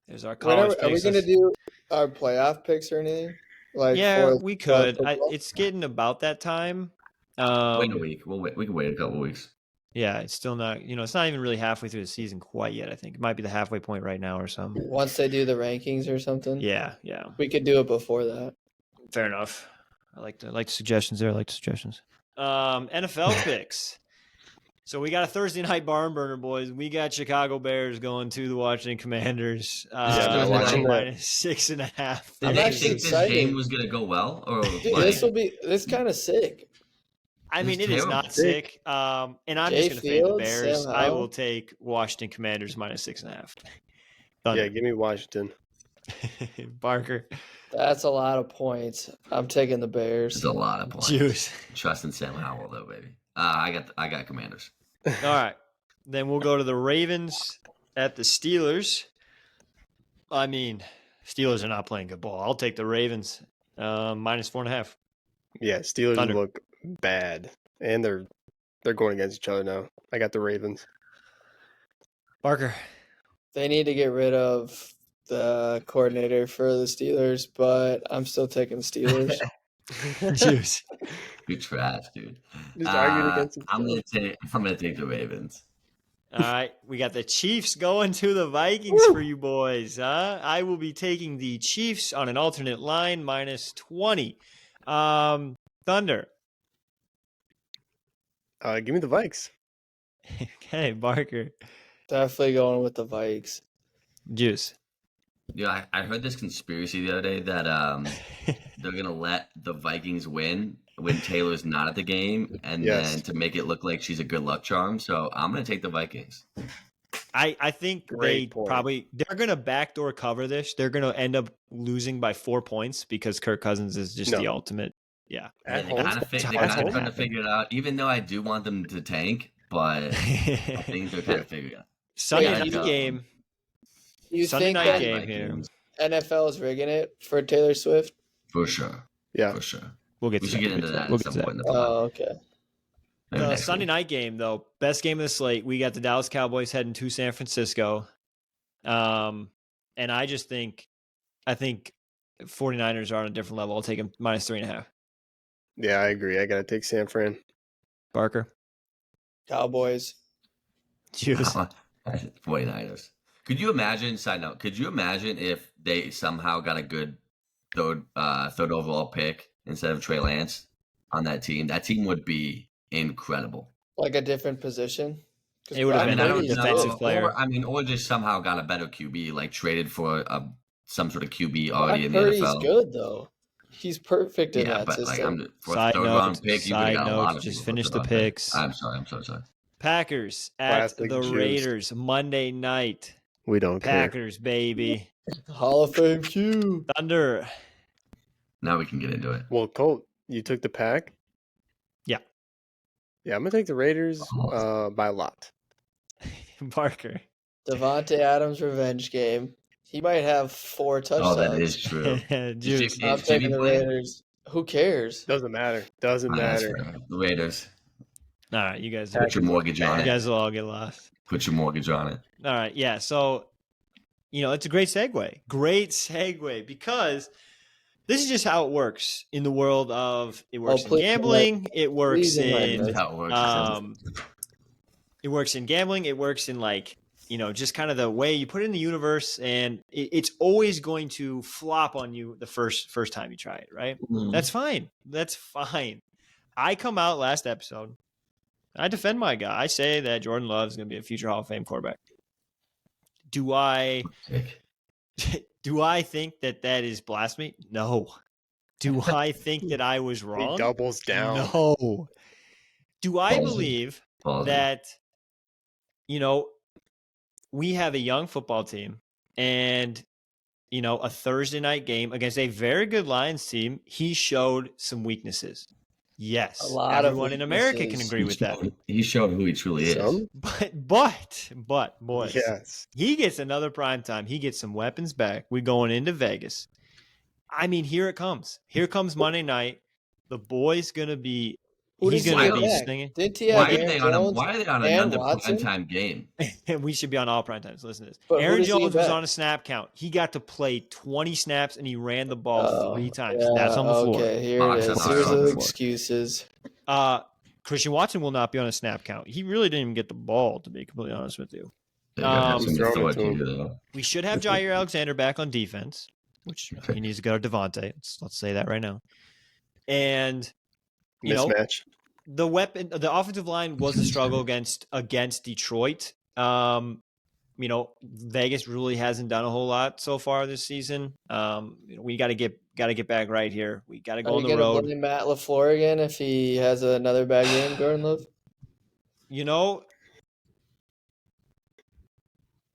There's our When college are we picks. going to do our playoff picks or anything? Like Yeah, for we could. football? It's getting about that time. Wait a week. We can wait a couple weeks. Yeah, it's still not, it's not even really halfway through the season quite yet, I think. It might be the halfway point right now or something. Once they do the rankings or something. Yeah. We could do it before that. Fair enough. I like the suggestions there. I like the suggestions. NFL picks. So we got a Thursday night barn burner, boys. We got Chicago Bears going to the Washington Commanders. I'm watching that. -6.5. Did I'm they actually think this excited. game was gonna go well, or Dude, this kind of sick. I mean, It's it is terrible. not sick. And I'm Jay just going to fade the Fields, Bears. Sam I Howell. will take Washington Commanders -6.5. Yeah, Thunder. give me Washington. Barker. That's a lot of points. I'm taking the Bears. it's a lot of points. Juice. Trust in Sam Howell though, baby. I got Commanders. All right. Then we'll go to the Ravens at the Steelers. I mean, Steelers are not playing good ball. I'll take the Ravens -4.5. Yeah, Steelers Thunder. look bad, and they're going against each other now. I got the Ravens. Barker. They need to get rid of the coordinator for the Steelers, but I'm still taking the Steelers. Juice. You're trash, dude. Just arguing against I'm themselves. gonna take the Ravens. All right. We got the Chiefs going to the Vikings for you boys. I will be taking the Chiefs on an alternate line -20. Thunder. Give me the Vikes. Okay, Barker. Definitely going with the Vikes. Juice. Yeah, I heard this conspiracy the other day that they're gonna let the Vikings win when Taylor's not at the game, and Yes. then to make it look like she's a good luck charm. So I'm gonna take the Vikings. I think Great point. they're going to backdoor cover this. They're going to end up losing by 4 points because Kirk Cousins is just the ultimate. Yeah. At They home? kind of It's trying hard to to figure it out. Even though I do want them to tank, but I think they're kind of figuring it out. Sunday Yeah, night yeah. game. You Sunday think night that game here. Vikings, NFL is rigging it for Taylor Swift? for sure. Yeah. For sure. We'll get We to should that. get into that We'll at get some to that. point in the pod. Oh, okay. Maybe The next Sunday week. night game, though, best game of the slate. We got the Dallas Cowboys heading to San Francisco. And I think 49ers are on a different level. I'll take them -3.5. Yeah, I agree. I gotta take San Fran. Barker. Cowboys. Juice. 49ers. Could you imagine? Side note. Could you imagine if they somehow got a good third overall pick instead of Trey Lance on that team? That team would be incredible. Like a different position. 'Cause It would have Brock been a Purdy's defensive good. player. Or just somehow got a better QB, like traded for some sort of QB Brock already in the Purdy's NFL. good though. He's perfect in Yeah, that but like system. for a Side third note, round pick, you could have got a lot of just people for finish third the round pick. picks. I'm so sorry. Packers at Classic the juice. Raiders Monday night. We don't Packers, baby. Hall of Fame Q. Thunder. Now we can get into it. Well, Colt, you took the pack? Yeah. Yeah, I'm gonna take the Raiders by a lot. Barker. Devontae Adams revenge game. He might have 4 touchdowns. Oh, that is true. Juice. I'm Is taking Jimmy the playing? Raiders. Who cares? Doesn't matter. Doesn't That's matter. fair. The Raiders. All right, you guys. Put your mortgage on You it. guys will all get lost. Put your mortgage on it. All right, yeah. So, it's a great segue. Great segue because this is just how it works in the world of it works in please, gambling. It works please enlighten in us. That's how it works. it works in gambling. It works in just kind of the way you put it in the universe, and it's always going to flop on you the first time you try it. Right? Mhm. That's fine. That's fine. I come out last episode. I defend my guy. I say that Jordan Love is going to be a future Hall of Fame quarterback. Do I think that is blasphemy? No. Do I think that I was wrong? He doubles down. No. Do I Ballsy. believe Ballsy. that, we have a young football team and, a Thursday night game against a very good Lions team, he showed some weaknesses. Yes. A lot of everyone in America can weaknesses. agree with that. He showed who he truly is. Some? But, boys, Yes. he gets another prime time. He gets some weapons back. We're going into Vegas. I mean, here it comes. Here comes Monday night. The boy's gonna be. He's does he gonna get be back? singing. Didn't he have Why are Aaron they Jones on and another Watson? primetime game? And we should be on all prime times. Listen to this. But who Aaron does he get Jones was back? on a snap count. He got to play 20 snaps and he ran the ball Oh, 3 times. yeah, That's on the floor. Okay, here Box it on is. the Here's floor. the excuses. Christian Watson will not be on a snap count. He really didn't even get the ball, to be completely honest with you. They gotta have some Throw it to authority, him. though. We should have Jair Alexander back on defense, which he needs to go to Devontae. Let's say that right now. And Mismatch. the offensive line was a struggle against Detroit. Vegas really hasn't done a whole lot so far this season. We got to get back right here. We got to go on the road. Blame Matt LaFleur again if he has another bad game, Jordan Love?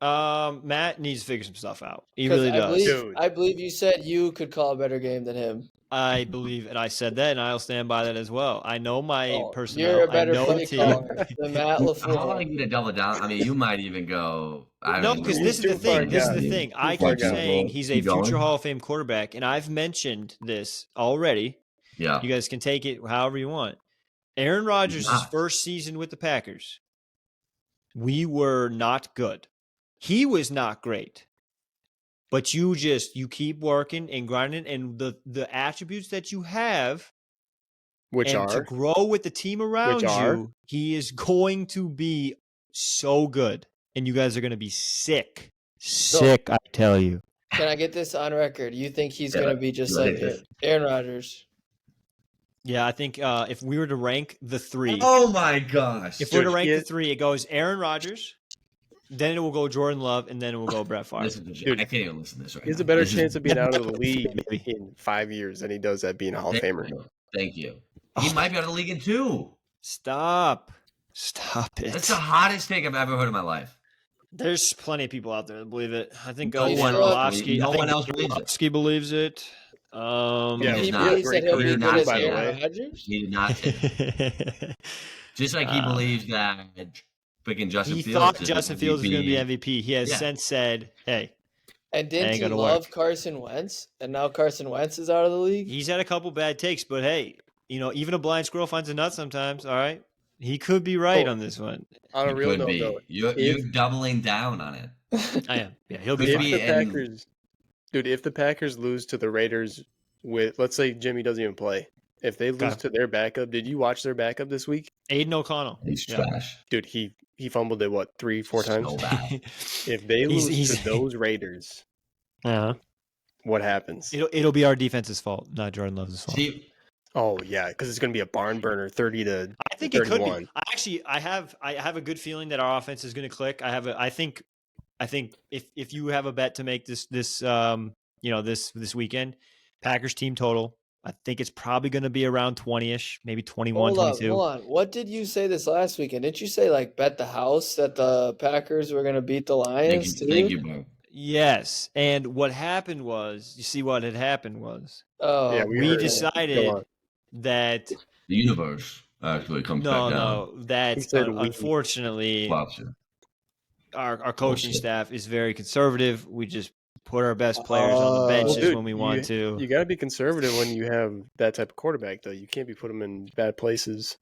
Matt needs to figure some stuff out. He really I does. believe, I believe you said you could call a better game than him. I believe, and I said that, and I'll stand by that as well. I know my personnel. You're a better I know play the team. caller than Matt How long LaFleur. are you gonna double down? I mean, you might even go. No, because this is the thing. This is the thing. I far keep gone. saying he's a Keep going. future Hall of Fame quarterback, and I've mentioned this already. Yeah. You guys can take it however you want. Aaron Rodgers' not. first season with the Packers, we were not good. He was not great. But you keep working and grinding, and the attributes that you have, Which and are to grow with the team around you, he is going to be so good. And you guys are going to be sick. Sick, I tell you. Can I get this on record? You think he's Yeah, going to be just let like it just- Aaron Rodgers? Yeah, I think if we were to rank the 3, Oh my gosh. if we were to Dude, rank he the is- 3, it goes Aaron Rodgers, then it will go Jordan Love, and then it will go Brett Favre. Listen to Dude, I can't even listen to this right he has now. a better This is- chance of being out of the league Maybe. in 5 years than he does at being a Hall of Famer. Thank you. He might be out of the league in 2. Stop it. That's the hottest take I've ever heard in my life. There's plenty of people out there that believe it. I think No Dan one- Orlovsky. no I think one else Dan believes it. Orlovsky believes it. Yeah, He he's not. believes that he'll be Great good career, as by the Aaron way. Rodgers? He did not. Just like he believes that freaking Justin he Fields. thought is Justin Fields was going to be MVP. He has Yeah. since said, "Hey, And didn't Ain't he gonna love work. Carson Wentz? And now Carson Wentz is out of the league? he's had a couple bad takes, but hey, even a blind squirrel finds a nut sometimes. All right, he could be right Oh. on this one. On He a real could note, be. though, You're doubling down on it. I am. Yeah, he'll be Could if fine. be. the and- Packers, dude, if the Packers lose to the Raiders with, let's say Jimmy doesn't even play, If they lose Okay. to their backup, did you watch their backup this week? Aiden O'Connell. He's Yeah. trash. Dude, he fumbled it, what, 3-4 times? So bad. If they He's- lose he's- to those Raiders, what happens? It'll be our defense's fault, not Jordan Love's fault. See, Oh, yeah, because it's going to be a barn burner, 30 to I think it could 31. be. I have a good feeling that our offense is going to click. I think if you have a bet to make this weekend, Packers team total, I think it's probably going to be around 20-ish, maybe 21, Hold 22. on. What did you say this last weekend? Didn't you say like bet the house that the Packers were going to beat the Lions? thank you, bro. Yes, and what happened was, you see what had happened was, Oh, Yeah, we heard it. decided Go on. that The universe actually comes back down. that He said we- unfortunately Flops you. our coaching Bullshit. staff is very conservative. We just put our best players on the benches dude, when we want to. You got to be conservative when you have that type of quarterback, though. You can't be putting them in bad places.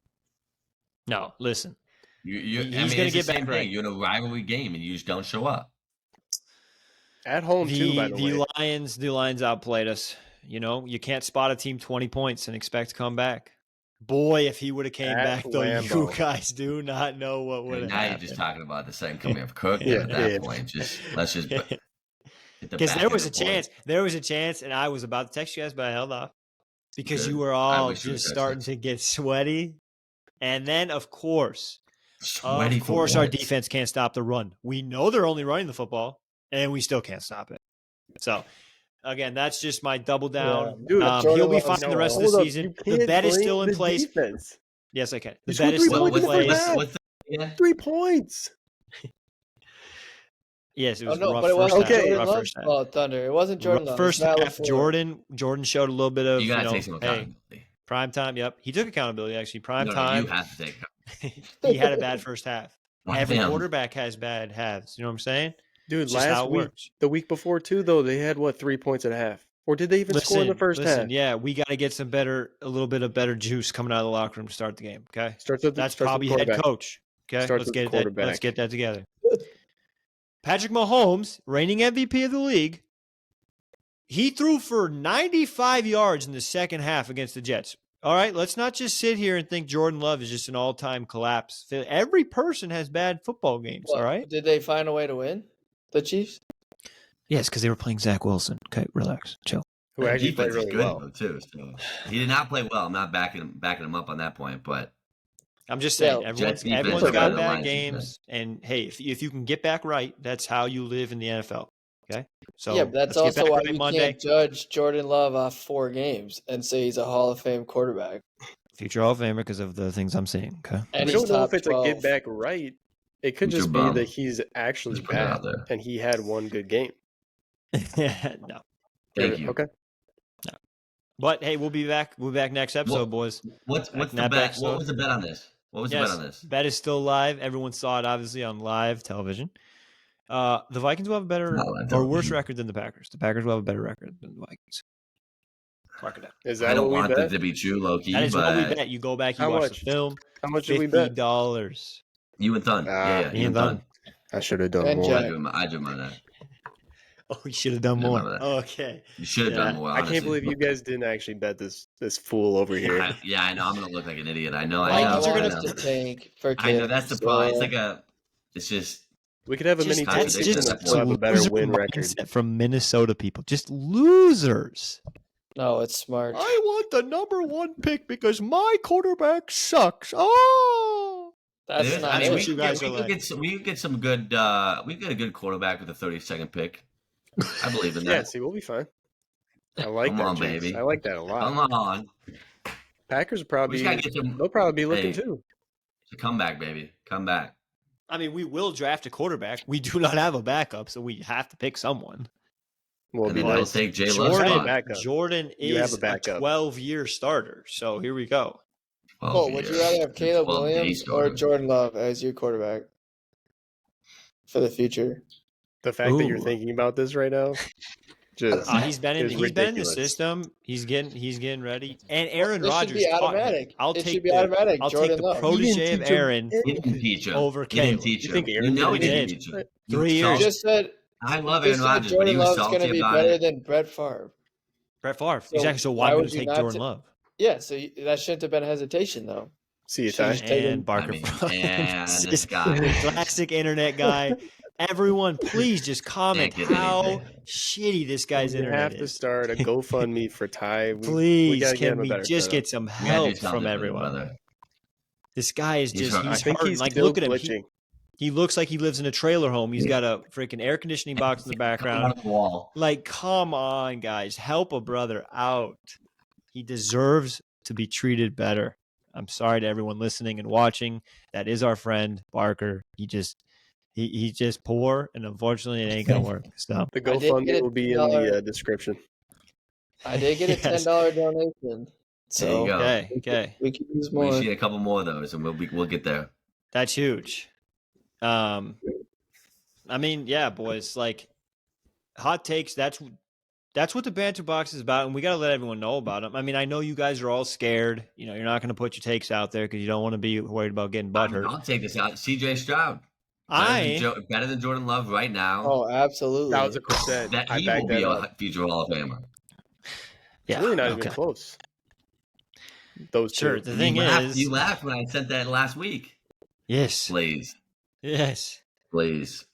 No, listen. He's He's gonna gonna get get the back same right. thing. You're in a rivalry game and you just don't show up. At home, too, by the way. The Lions outplayed us. You know, you can't spot a team 20 points and expect to come back. Boy, if he would have came At back, though, you Lambeau. guys do not know what would And have now you're happened. just talking about the second coming of Kirk. Yeah, At that yeah. point, let's just hit the Because back there of was the a board. chance. There was a chance, and I was about to text you guys, but I held off because Good. you were I all wish you just would starting text to get sweaty. And then, of course, Sweaty for our what? defense can't stop the run. We know they're only running the football, and we still can't stop it. So, again, that's just my double down. Dude, He'll be Jordan fine Love, the rest of Hold the up, season. you The can't bet is blame still in the place. defense. Yes, I can. The You bet scored is 3 still in points in the first place. half. What's the yeah? 3 points. Yes, it Oh, was no, rough but it first wasn't half. Okay. Jordan Rough Love. first half. Oh, Thunder. It wasn't Jordan Rough Love. first It's Matt half. LaFleur. Jordan showed a little bit of You gotta take some hey, accountability. prime time. Yep, he took accountability actually. Prime No, time. you have to take accountability. He had a bad first half. Every Damn. quarterback has bad halves. You know what I'm saying? Dude, It's just how last it week, works. the week before, too, though, they had, 3 points at a half? Or did they even score in the first half? Yeah, we got to get a little bit of better juice coming out of the locker room to start the game. Okay, that's probably head coach. Okay, Starts with the let's quarterback. get that together. Patrick Mahomes, reigning MVP of the league, he threw for 95 yards in the second half against the Jets. All right, let's not just sit here and think Jordan Love is just an all-time collapse. Every person has bad football games, all right? Did they find a way to win? The Chiefs? Yes, because they were playing Zach Wilson. Okay, relax, chill. Who The actually played defense is really good well. though too. So he did not play well. I'm not backing him up on that point, but I'm just saying, Yeah, everyone's Jets defense got is better than bad Lions games, and hey, if you can get back right, that's how you live in the NFL. Okay, so yeah, but that's let's get also back why right you Monday. can't judge Jordan Love off 4 games and say he's a Hall of Fame quarterback. Future Hall of Famer because of the things I'm seeing. Okay, And We he's don't know top if it's 12. a get back right. It could Future just be bum. that he's actually Just put it bad, out there. and he had one good game. no, Thank you. Okay. but hey, we'll be back. We'll be back next episode, Well, boys. What's the Snap bet? episode. What was the bet on this? What was the bet on this? Bet is still live. Everyone saw it obviously on live television. The Vikings will have a better Not live or worse television. record than the Packers. The Packers will have a better record than the Vikings. Mark it down. Is I that don't what we want that bet? to be true, Loki, That is what we but bet. You go back, you How watch much? the film. How much did we bet? $50. you and Thun. Yeah, me you and and Thun. I should have done And more. Jack. I do mind that. Oh, you should have done Yeah, more. remember that. Okay. You should have Yeah. done more. I can't honestly. believe you guys didn't actually bet this fool over here. Yeah, I know. I'm gonna look like an idiot. I know. Like, I I know. Vikings are want gonna- I us know. to tank for I know that's the kids, problem. so- It's just. We could have a Just, mini that's contradiction competition just at that and still have a better loser win record. mindset from Minnesota people. Just losers. No, it's smart. I want the number 1 pick because my quarterback sucks. Oh. That's It is. not I mean, what it. you guys are we like. could get some good. We get a good quarterback with a 32nd pick. I believe in Yeah, that. see, we'll be fine. I like Come that, on, James. baby. I like that a lot. Come on, Packers are we probably just gotta get some. they'll probably be looking Hey. too. It's a comeback, baby. Come back. I mean, we will draft a quarterback. We do not have a backup, so we have to pick someone. Well, I it'd be mean, they'll nice. take Jay Love's Jordan- spot. backup. Jordan You have is a backup. 12-year starter. So here we go. Oh, would you rather have Caleb 12 Williams days or starter. Jordan Love as your quarterback for the future? The fact that you're Ooh. thinking about this right now, just He's been in is the ridiculous. system. He's getting ready. And Aaron It should Rodgers be taught him. automatic. I'll It take should be the automatic. I'll Jordan take the Love. He protege didn't of teach him Aaron He didn't teach him. over He didn't Caleb. teach You him. think You Aaron's know gonna he didn't get- teach him. 3 You years. You just said, I love you Aaron said Rodgers, but Jordan he was Love's going to salty be about better it. than Brett Favre. Brett Favre. So Exactly. So why why would would you you take not Jordan ta- Love? Yeah, so that shouldn't have been a hesitation, though. See you, Should've Ty. just taken- And Barker, man, this Just guy. classic internet guy. Everyone, please just comment Can't get how anything. shitty this guy's We internet have to is. start a GoFundMe for Ty. We Please, gotta get can him a we better just setup. get some You gotta do help something from for the everyone? brother. This guy is He's just, hurt. I he's think hurting. he's Like, still look at him. glitching. He looks like he lives in a trailer home. He's got a freaking air conditioning box in the Coming background. out of the wall. Like, come on, guys. Help a brother out. He deserves to be treated better. I'm sorry to everyone listening and watching. That is our friend, Barker. He's just poor, and unfortunately, it ain't going to work. So, The I did get GoFundMe a will be in the description. I did get a Yes. $10 donation. There you So go. okay. we could use We more. just need a couple more of those, and we'll get there. That's huge. I mean, yeah, boys, like hot takes, that's what the banter box is about, and we got to let everyone know about them. I mean, I know you guys are all scared. You know, you're not going to put your takes out there because you don't want to be worried about getting butthurt. I'll take this out. CJ Stroud. Better than Jordan Love right now. Oh, absolutely. 1,000%. That I he back will be that a up. future Hall of Famer. Yeah, It's really not even okay. close. Those Sure. two. The thing You is, laughed when I sent that last week. yes, Please. you Is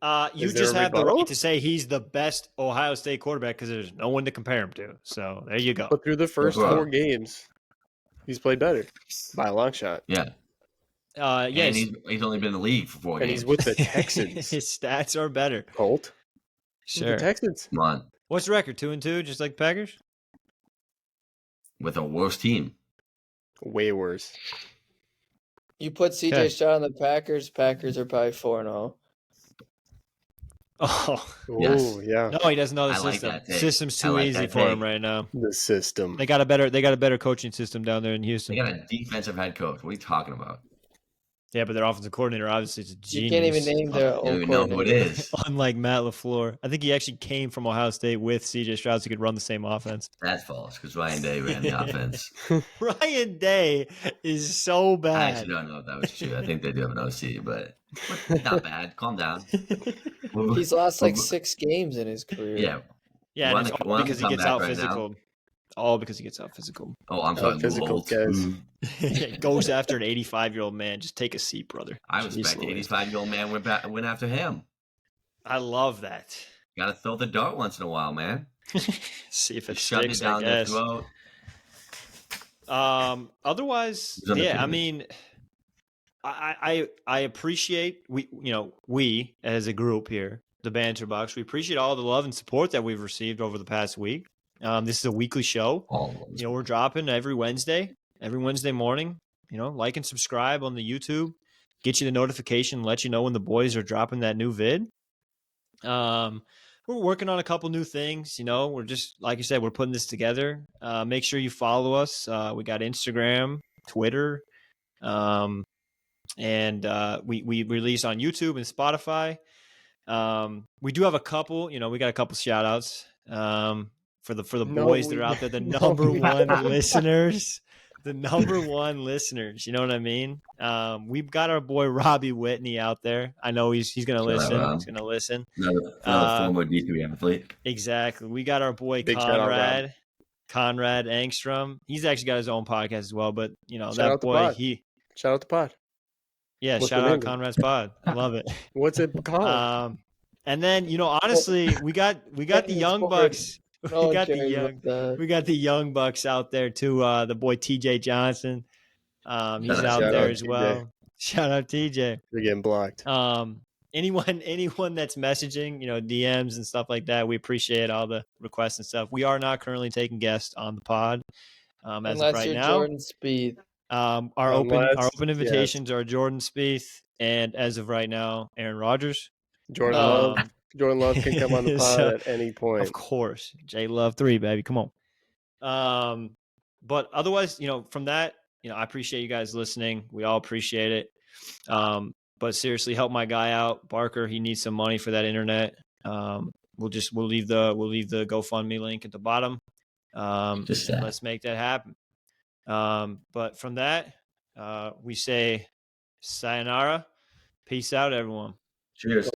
there just a have the rebuttal? right to say he's the best Ohio State quarterback because there's no one to compare him to. So there you go. But through the first bro. 4 games, he's played better by a long shot. Yeah. Yes, And he's only been in the league for 4 And games. he's with the Texans. His stats are better. Colt. Sure. The Texans. Come on. What's the record? 2-2, just like the Packers? With a worse team. Way worse. You put CJ Okay. Stroud on the Packers. Packers are probably 4-0. Oh, Yes. Oh, yeah. no, he doesn't know the I like system. that take. System's I too like easy that for him take. right now. The system. They got a better coaching system down there in They Houston. got a defensive head coach. What are you talking about? Yeah, but their offensive coordinator obviously is a You genius. can't even name their You don't own even know who it coordinator. is. Unlike Matt LaFleur. I think he actually came from Ohio State with CJ Stroud so he could run the same offense. That's false because Ryan Day ran the offense. Ryan Day is so I bad. actually don't know if that was true. I think they do have an OC, but not bad. Calm down. He's lost like 6 games in his career. Yeah. Yeah, We're and on it's the- all we're on because the he gets comeback out right physical. All because he gets out physical. Oh, I'm sorry. Physical Bolt. guys. Goes after an 85-year-old man. Just take a seat, brother. I Jeez respect the Louise. 85-year-old man went after him. I love that. Got to throw the dart once in a while, man. See if it Just shove it sticks, I down their guess. throat. Otherwise, Who's on the yeah, I pyramid? mean, I appreciate we as a group here, the Banter Box, we appreciate all the love and support that we've received over the past week. This is a weekly show. All of them. You know, we're dropping every Wednesday morning. You know, like and subscribe on the YouTube, get you the notification, let you know when the boys are dropping that new vid. We're working on a couple new things. You know, we're just, like you said, we're putting this together. Make sure you follow us. We got Instagram, Twitter, and we release on YouTube and Spotify. We do have a couple, we got a couple shout outs for the No, boys that we are out there, the don't. number No, we one don't. listeners. The number one listeners, you know what I mean? We've got our boy Robbie Whitney out there. I know he's gonna Shout out, listen. Rob. He's gonna listen. Another former D3 athlete. Exactly. We got our boy Big shout out, Rob. Conrad Angstrom. He's actually got his own podcast as well, but Shout that out the boy, pod. Shout out the pod. What's shout the out name? Conrad's pod. I love it. What's it called? And then, honestly, we got the young bucks. No We got one the cares young about that. we got the young bucks out there too. The boy TJ Johnson. He's Shout out out there as TJ. well. Shout out TJ. You're getting blocked. Anyone that's messaging, DMs and stuff like that, we appreciate all the requests and stuff. We are not currently taking guests on the pod as Unless of right you're now. Jordan Spieth. Our open Yes. invitations are Jordan Spieth and, as of right now, Aaron Rodgers. Jordan No. Love. Jordan Love can come on the pod So, at any point. Of course, J Love 3, baby, come on. But otherwise, from that, I appreciate you guys listening. We all appreciate it. But seriously, help my guy out, Barker. He needs some money for that internet. We'll leave the GoFundMe link at the bottom. Just and let's make that happen. But from that, we say sayonara. Peace out, everyone. Cheers.